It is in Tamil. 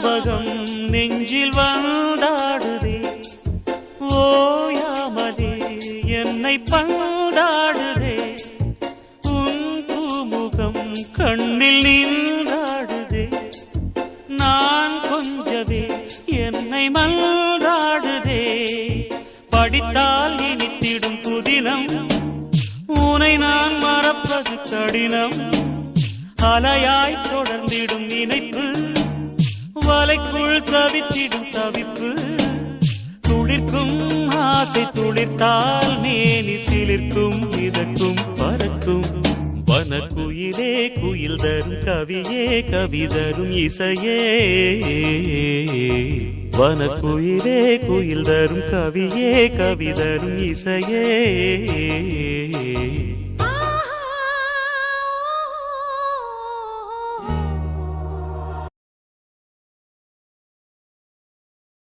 ஞாபகம் நெஞ்சில் வந்தாடுதே ஓயாமலே என்னை பந்தாடுதே உன் பூமுகம் கண்ணில் நின்றாடுதே நான் கொஞ்சவே என்னை மன்றாடுதே படித்தால் இனித்திடும் புதினம் உனை நான் மறப்பது கடினம் அலையாய் தொடர்ந்திடும் நினைப்பு வலைக்குள் தவித்திடும் தவிப்பு துளிர்க்கும் ஆசை துளிர்த்தால் மேனி சிலிர்க்கும் மிதக்கும் பறக்கும் வனக்குயிலே குயில் தரும் கவியே கவி தரும் இசையே வனக்குயிலே குயில் தரும் கவியே கவி தரும் இசையே